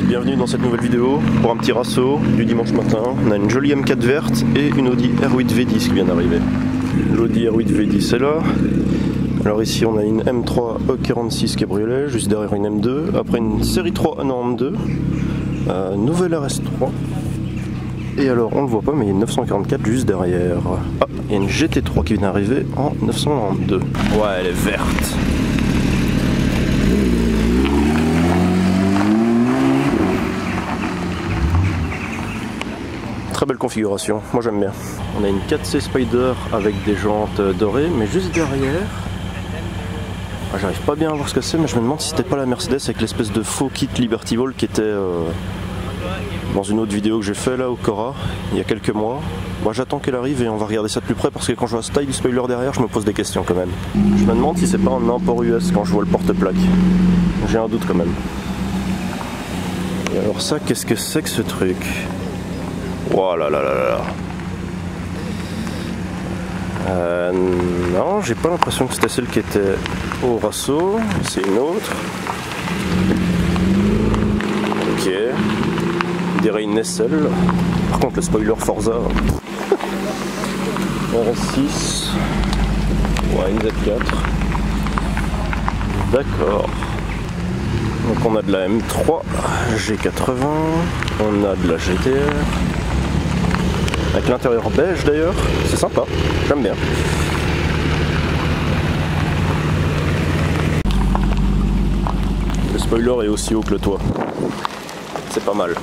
bienvenue dans cette nouvelle vidéo pour un petit rasso du dimanche matin. On a une jolie M4 verte et une Audi R8 V10 qui vient d'arriver. L'Audi R8 V10 est là. Alors ici on a une M3 E46 cabriolet, juste derrière une M2, après une série 3 M2, nouvelle RS3. Et alors on le voit pas mais il y a une 944 juste derrière. Ah, il y a une GT3 qui vient d'arriver en 992. Ouais, elle est verte. Très belle configuration, moi j'aime bien. On a une 4C Spider avec des jantes dorées, mais juste derrière, j'arrive pas bien à voir ce que c'est, mais je me demande si c'était pas la Mercedes avec l'espèce de faux kit Liberty Ball qui était dans une autre vidéo que j'ai fait là au Cora il y a quelques mois. Moi j'attends qu'elle arrive et on va regarder ça de plus près parce que quand je vois la taille du spoiler derrière, je me pose des questions quand même. Je me demande si c'est pas un import US quand je vois le porte-plaque. J'ai un doute quand même. Et alors ça, qu'est-ce que c'est que ce truc? Oh là là là là. Non, j'ai pas l'impression que c'était celle qui était au rasso. C'est une autre. Ok. On dirait une nacelle. Par contre, le spoiler Forza. RS6. Ouais, une Z4. D'accord. Donc on a de la M3, G80. On a de la GTR. Avec l'intérieur beige d'ailleurs, c'est sympa, j'aime bien. Le spoiler est aussi haut que le toit. C'est pas mal.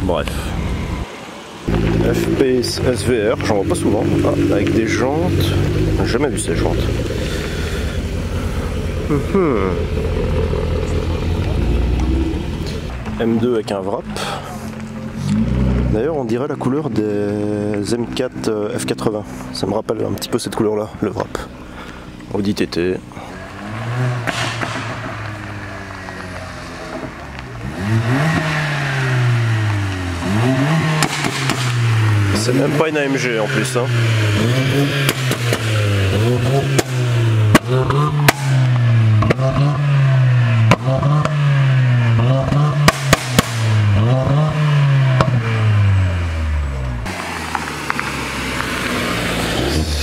Bref. FPS SVR, j'en vois pas souvent. Ah, avec des jantes. J'ai jamais vu ces jantes. M2 avec un wrap. D'ailleurs on dirait la couleur des M4 F80, ça me rappelle un petit peu cette couleur là, le wrap. Audi TT. C'est même pas une AMG en plus hein.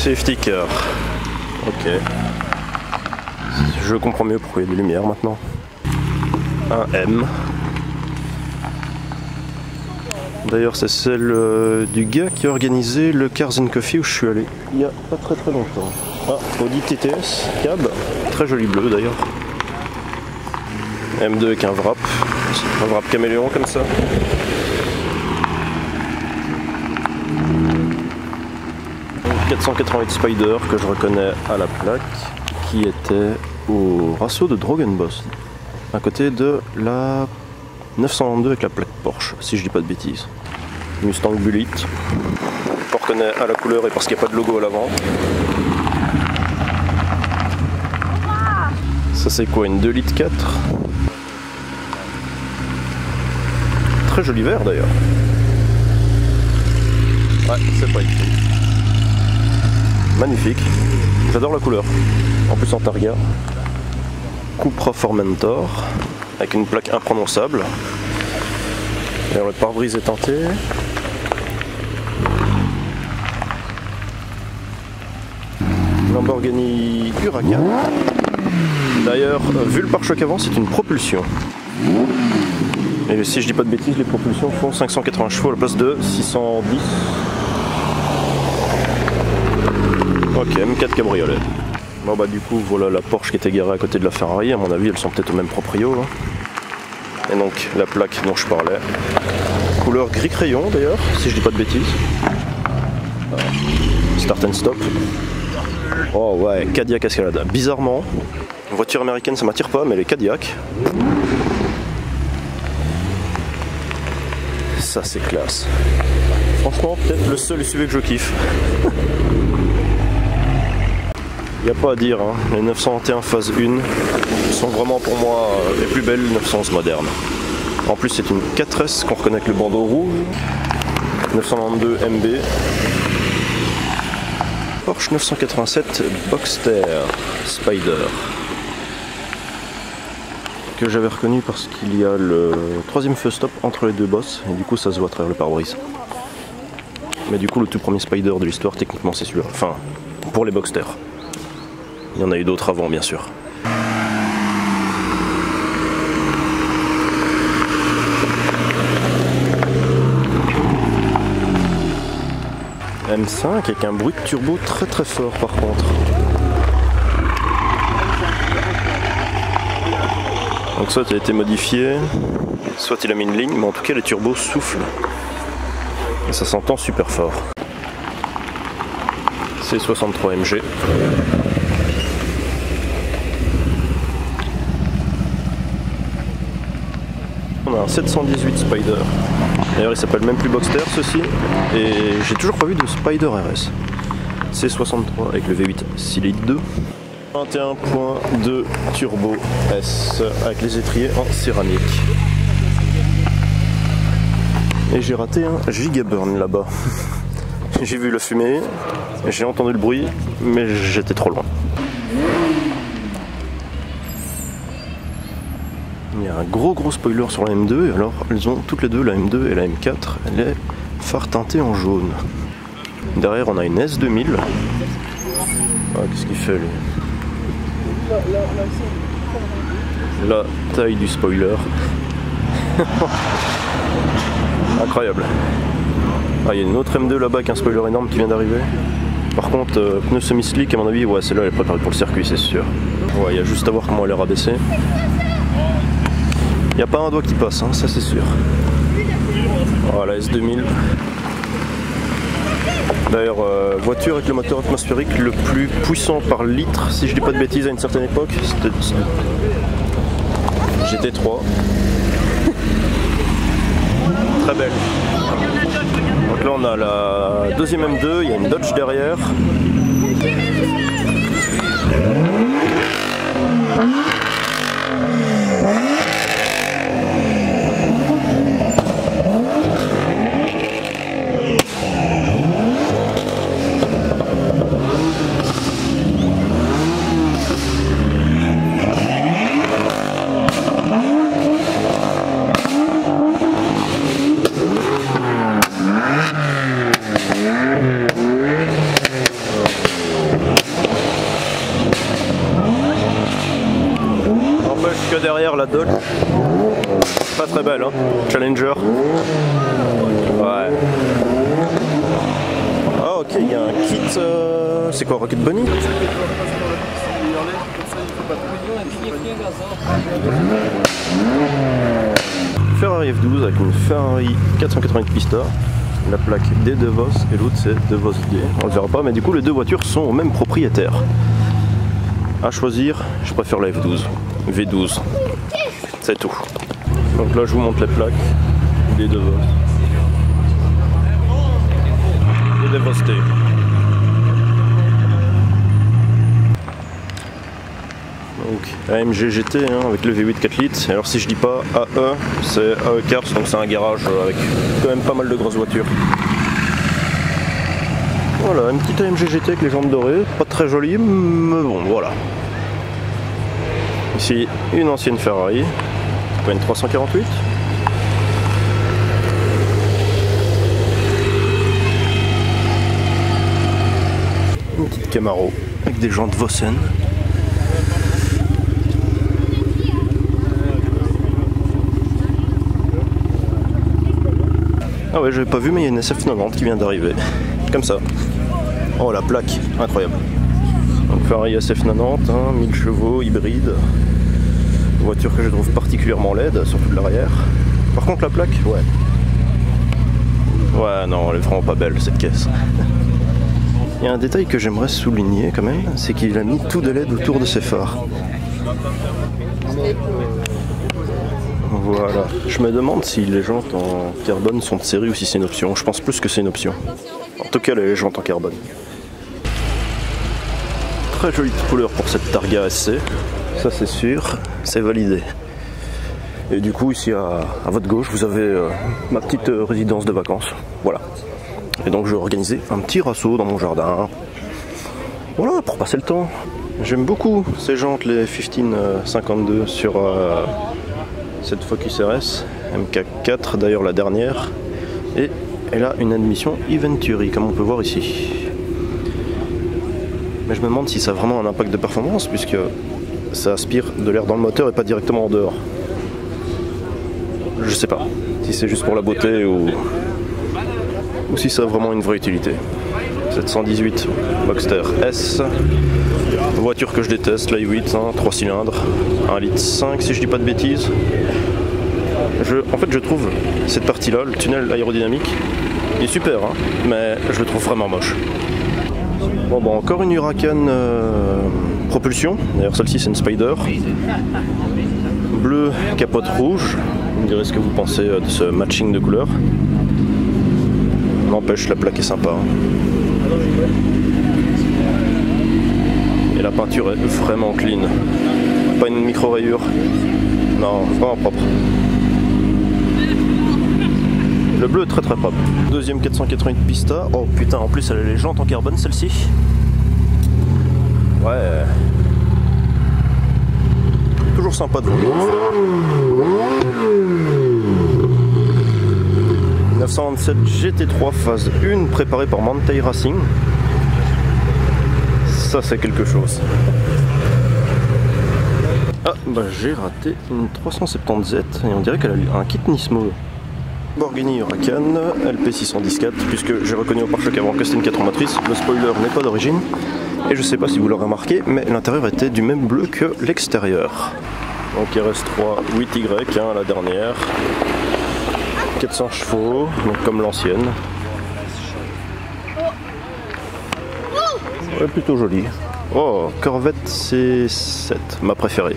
Safety car. Ok. Je comprends mieux pourquoi il y a des lumières maintenant. Un M. D'ailleurs c'est celle du gars qui a organisé le Cars and Coffee où je suis allé il y a pas très longtemps. Ah, Audi TTS, cab. Très joli bleu d'ailleurs. M2 avec un wrap. Un wrap caméléon comme ça. « 488 Spider que je reconnais à la plaque qui était au rasso de Drogenbos à côté de la 922 avec la plaque Porsche si je dis pas de bêtises. Mustang Bullitt, je reconnais à la couleur et parce qu'il n'y a pas de logo à l'avant. Ça c'est quoi, une 2 litres 4? Très joli vert d'ailleurs. Ouais, c'est pas écrit. Magnifique, j'adore la couleur, en plus en targa. Cupra Formentor, avec une plaque imprononçable. Alors le pare-brise est teinté. Lamborghini Huracan. D'ailleurs, vu le pare-choc avant, c'est une propulsion. Et si je dis pas de bêtises, les propulsions font 580 chevaux à la place de 610. Ok, M4 cabriolet. Bon bah du coup voilà la Porsche qui était garée à côté de la Ferrari, à mon avis elles sont peut-être au même proprio là. Et donc la plaque dont je parlais. Couleur gris crayon d'ailleurs, si je dis pas de bêtises. Start and stop. Oh ouais, Cadillac Escalade. Bizarrement, une voiture américaine ça m'attire pas, mais les Cadillac. Ça c'est classe. Franchement peut-être le seul SUV que je kiffe. Il n'y a pas à dire, hein. Les 901 phase 1 sont vraiment pour moi les plus belles 911 modernes. En plus c'est une 4S qu'on reconnaît avec le bandeau rouge. 992 MB. Porsche 987 Boxster Spider. que j'avais reconnu parce qu'il y a le troisième feu stop entre les deux bosses et du coup ça se voit à travers le pare-brise. Mais du coup le tout premier Spider de l'histoire techniquement c'est celui-là, enfin pour les Boxster. Il y en a eu d'autres avant bien sûr. M5 avec un bruit de turbo très très fort par contre. Donc soit il a été modifié, soit il a mis une ligne, mais en tout cas les turbos soufflent. Et ça s'entend super fort. C'est 63 MG. On a un 718 Spider. D'ailleurs il s'appelle même plus Boxster ceci. Et j'ai toujours pas vu de Spider RS. C63 avec le V8 Silide 2. 21.2 Turbo S avec les étriers en céramique. Et j'ai raté un gigaburn là-bas. J'ai vu la fumée, j'ai entendu le bruit, mais j'étais trop loin. Il y a un gros spoiler sur la M2, et alors elles ont toutes les deux, la M2 et la M4, les phares teintés en jaune. Derrière on a une S2000. Ah, qu'est-ce qu'il fait lui? La taille du spoiler. Incroyable. Ah, il y a une autre M2 là-bas avec un spoiler énorme qui vient d'arriver. Par contre, pneu semi-slick à mon avis, ouais, celle-là elle est préparée pour le circuit, c'est sûr. Ouais, il y a juste à voir comment elle est rabaissée. Il n'y a pas un doigt qui passe, hein, ça c'est sûr. Voilà, S2000. D'ailleurs, voiture avec le moteur atmosphérique le plus puissant par litre, si je dis pas de bêtises, à une certaine époque, c'était GT3. Très belle. Donc là on a la deuxième M2, il y a une Dodge derrière. Que derrière la Dodge, pas très belle hein, Challenger. Ouais. Ah ok, il y a un kit, c'est quoi, Rocket Bunny? Ferrari F12 avec une Ferrari 488 Pista, la plaque D de Vos et l'autre c'est de Vos D. On le verra pas, mais du coup les deux voitures sont au même propriétaire. À choisir, je préfère la F12. V12, c'est tout. Donc là je vous montre les plaques des deux Vos et des Vos T. Donc AMG GT hein, avec le V8 4 litres. Alors si je dis pas AE, c'est AE Cars, donc c'est un garage avec quand même pas mal de grosses voitures. Voilà, une petite AMG GT avec les jantes dorées, pas très jolie, mais bon voilà. Ici, une ancienne Ferrari, une 348. Une petite Camaro avec des jantes Vossen. Ah ouais, j'avais pas vu, mais il y a une SF90 qui vient d'arriver. Comme ça. Oh la plaque, incroyable. Donc Ferrari SF90, hein, 1000 chevaux, hybride. Voiture que je trouve particulièrement laide, surtout de l'arrière. Par contre la plaque, ouais. Ouais non, elle est vraiment pas belle cette caisse. Il y a un détail que j'aimerais souligner quand même, c'est qu'il a mis tout de LED autour de ses phares. Voilà. Je me demande si les jantes en carbone sont de série ou si c'est une option. Je pense plus que c'est une option. En tout cas les jantes en carbone. Très jolie couleur pour cette Targa SC. Ça c'est sûr, c'est validé. Et du coup ici à votre gauche vous avez ma petite résidence de vacances. Voilà. Et donc je vais organiser un petit rasso dans mon jardin. Voilà, pour passer le temps. J'aime beaucoup ces jantes, les 1552 sur cette Focus RS MK4, d'ailleurs la dernière. Et elle a une admission e-Venturi, comme on peut voir ici. Mais je me demande si ça a vraiment un impact de performance, puisque ça aspire de l'air dans le moteur et pas directement en dehors. Je sais pas si c'est juste pour la beauté ou si ça a vraiment une vraie utilité. 718 Boxster S, voiture que je déteste, la i8, 3 cylindres, 1,5 litre si je dis pas de bêtises. En fait je trouve cette partie là, le tunnel aérodynamique, il est super, hein, mais je le trouve vraiment moche. Bon, encore une Huracan propulsion, d'ailleurs celle-ci c'est une Spider. Bleu, capote rouge, vous me direz ce que vous pensez de ce matching de couleurs. N'empêche, la plaque est sympa. Et la peinture est vraiment clean. Pas une micro-rayure. Non, vraiment propre. Le bleu est très très propre. Deuxième 488 Pista. Oh putain, en plus elle a les jantes en carbone celle-ci. Ouais. Toujours sympa de voir. 927 GT3 phase 1 préparé par Manthey Racing. Ça c'est quelque chose. Ah bah j'ai raté une 370Z et on dirait qu'elle a eu un kit Nismo. Lamborghini Huracan LP614, puisque j'ai reconnu au pare-choc avant que c'était une 4 motrices. Le spoiler n'est pas d'origine et je sais pas si vous l'aurez remarqué, mais l'intérieur était du même bleu que l'extérieur. Donc RS3 8Y, hein, la dernière. 400 chevaux, donc comme l'ancienne. Ouais, plutôt jolie. Oh, Corvette C7, ma préférée.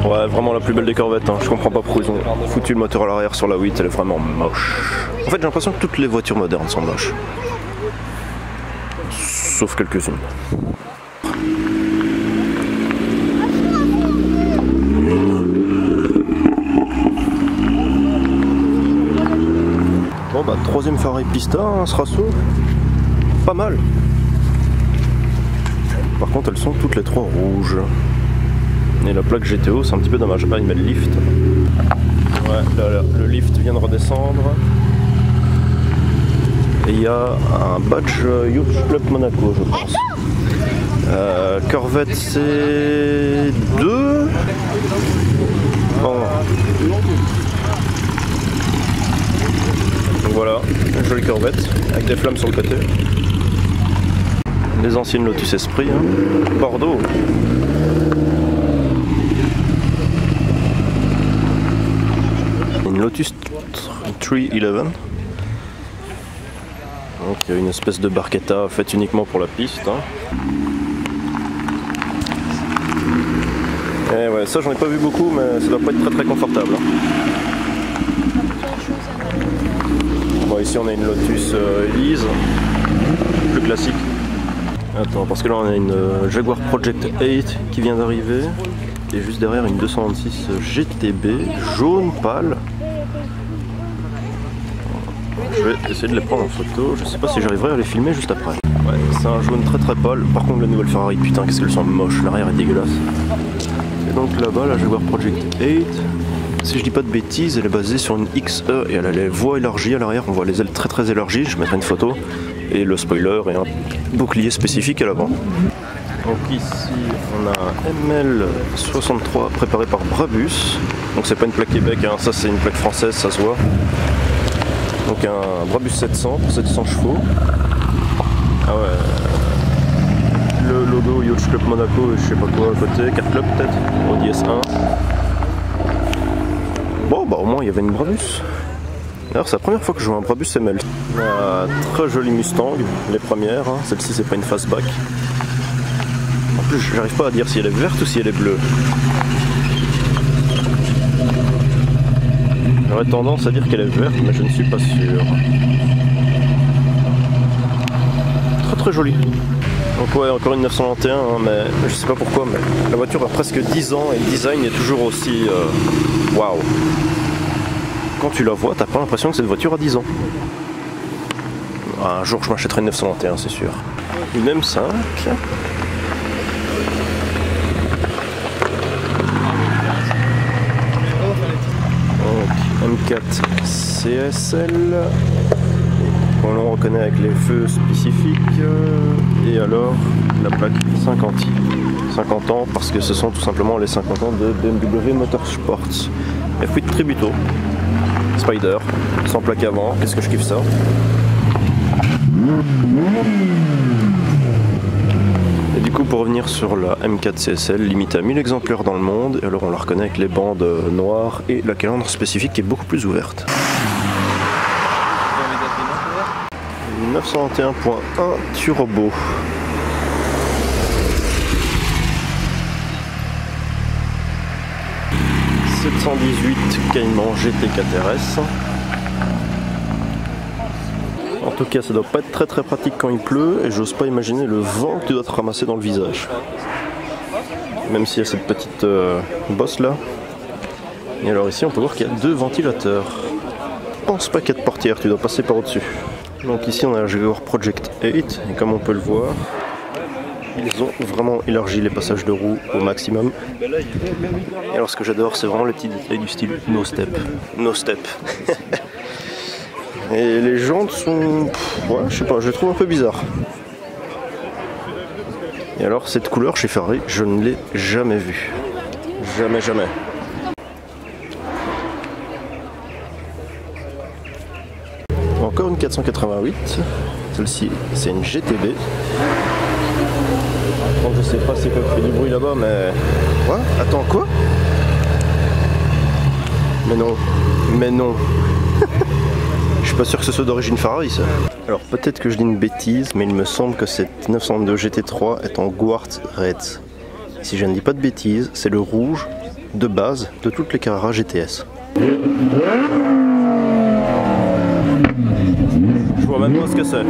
Ouais, vraiment la plus belle des Corvettes, hein. Je comprends pas pourquoi ils ont foutu le moteur à l'arrière sur la 8, elle est vraiment moche. En fait j'ai l'impression que toutes les voitures modernes sont moches. Sauf quelques-unes. Bon bah troisième Ferrari Pista, hein, ce raceau, pas mal. Par contre elles sont toutes les trois rouges. Et la plaque GTO c'est un petit peu dommage. Ah il met le lift. Ouais là, le lift vient de redescendre. Et il y a un badge Yacht Club Monaco je pense. Corvette C2. Oh. Donc voilà, une jolie Corvette avec des flammes sur le côté. Les anciennes Lotus Esprit, hein. Bordeaux. Une Lotus 311. Donc il y a une espèce de barchetta faite uniquement pour la piste. Hein. Et ouais, ça j'en ai pas vu beaucoup, mais ça doit pas être très très confortable. Hein. Bon, ici on a une Lotus Elise, plus classique. Attends, parce que là on a une Jaguar Project 8 qui vient d'arriver. Et juste derrière une 226 GTB jaune pâle. Je vais essayer de les prendre en photo, je sais pas si j'arriverai à les filmer juste après. Ouais, c'est un jaune très très pâle. Par contre la nouvelle Ferrari, putain qu'est-ce qu'elles sont moches, l'arrière est dégueulasse. Et donc là-bas, la Jaguar Project 8, si je dis pas de bêtises, elle est basée sur une XE et elle a les voies élargies à l'arrière, on voit les ailes très très élargies, je mettrai une photo. Et le spoiler et un bouclier spécifique à l'avant. Donc ici on a un ML63 préparé par Brabus. Donc c'est pas une plaque Québec, hein, ça c'est une plaque française, ça se voit. Donc un Brabus 700 pour 700 chevaux. Ah ouais. Le logo Yacht Club Monaco et je sais pas quoi à côté, Car Club peut-être, Audi S1. Bon bah au moins il y avait une Brabus. D'ailleurs c'est la première fois que je vois un Brabus ML. Très jolie Mustang, les premières, hein. Celle-ci c'est pas une fastback. En plus j'arrive pas à dire si elle est verte ou si elle est bleue. J'aurais tendance à dire qu'elle est verte mais je ne suis pas sûr. Très très jolie. Donc ouais, encore une 991, hein, mais je sais pas pourquoi, mais la voiture a presque 10 ans et le design est toujours aussi waouh. Quand tu la vois, t'as pas l'impression que cette voiture a 10 ans. Un jour je m'achèterai une 991, c'est sûr. Une M5. Donc, M4 CSL. On reconnaît avec les feux spécifiques. Et alors la plaque 50 ans parce que ce sont tout simplement les 50 ans de BMW Motorsports. F8 Tributo. Spider, sans plaque avant, qu'est-ce que je kiffe ça. Et du coup pour revenir sur la M4 CSL, limitée à 1000 exemplaires dans le monde, et alors on la reconnaît avec les bandes noires et la calandre spécifique qui est beaucoup plus ouverte. 921.1 turbo. « 718 Cayman GT 4RS. En tout cas, ça doit pas être très pratique quand il pleut, et j'ose pas imaginer le vent que tu dois te ramasser dans le visage. Même s'il y a cette petite bosse là. Et alors ici, on peut voir qu'il y a 2 ventilateurs. Je pense pas qu'il y a de portière, tu dois passer par au-dessus. Donc ici, on a la Jaguar Project 8, et comme on peut le voir, ils ont vraiment élargi les passages de roues au maximum. Et alors ce que j'adore, c'est vraiment les petits détails du style no step. No step. Et les jantes sont... ouais, je sais pas, je les trouve un peu bizarres. Et alors cette couleur chez Ferrari, je ne l'ai jamais vue. Jamais. Encore une 488. Celle-ci, c'est une GTB. Je sais pas c'est quoi qui fait du bruit là-bas, mais... Quoi? Attends, quoi? Mais non. Je suis pas sûr que ce soit d'origine Ferrari, ça. Alors peut-être que je dis une bêtise, mais il me semble que cette 902 GT3 est en Quartz Red. Si je ne dis pas de bêtises, c'est le rouge de base de toutes les Carrera GTS. Je vois même pas ce que c'est.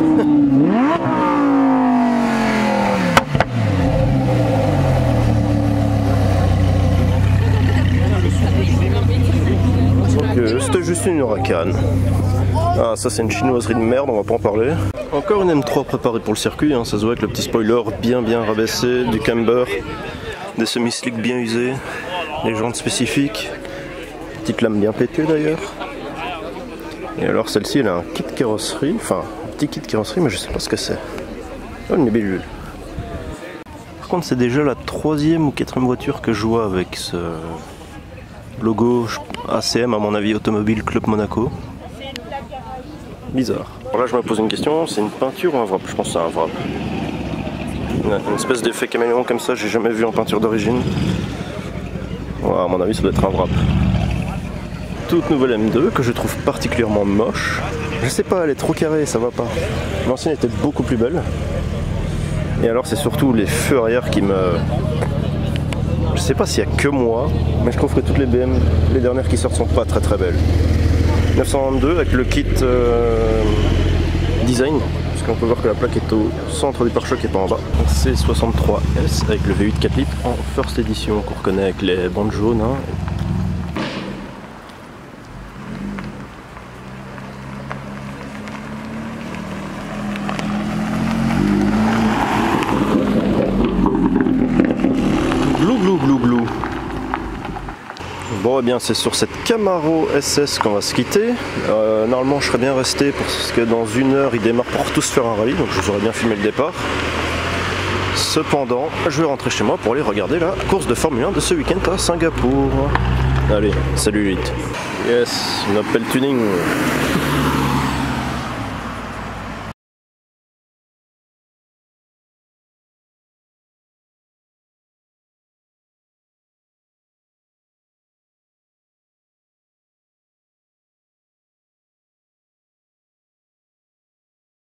C'était juste une Huracan. Ah, ça c'est une chinoiserie de merde, on va pas en parler. Encore une M3 préparée pour le circuit, hein, ça se voit avec le petit spoiler bien rabaissé, du camber, des semi-slicks bien usés, les jantes spécifiques, petite lame bien pétée d'ailleurs. Et alors celle-ci elle a un kit carrosserie, enfin un petit kit carrosserie mais je sais pas ce que c'est. Oh, une libellule. Par contre c'est déjà la 3e ou 4e voiture que je vois avec ce logo ACM à mon avis, Automobile Club Monaco. Bizarre. Alors là je me pose une question, c'est une peinture ou un wrap? Je pense que c'est un wrap. Une espèce d'effet caméléon comme ça, j'ai jamais vu en peinture d'origine. Ouais, à mon avis ça doit être un wrap. Toute nouvelle M2 que je trouve particulièrement moche. Je sais pas, elle est trop carrée, ça va pas. L'ancienne était beaucoup plus belle. Et alors c'est surtout les feux arrière qui me... Je sais pas s'il y a que moi, mais je trouve que toutes les BM, les dernières qui sortent sont pas très belles. 922 avec le kit design, parce qu'on peut voir que la plaque est au centre du pare-choc et pas en bas. C63S avec le V8 4 litres en first edition qu'on reconnaît avec les bandes jaunes. Hein. Glou. Bon, eh bien c'est sur cette Camaro SS qu'on va se quitter. Normalement je serais bien resté parce que dans 1 heure il démarre pour tous faire un rallye, donc je vous aurais bien filmé le départ. Cependant, je vais rentrer chez moi pour aller regarder la course de Formule 1 de ce week-end à Singapour. Allez, salut Elite. Yes, une Opel Tuning.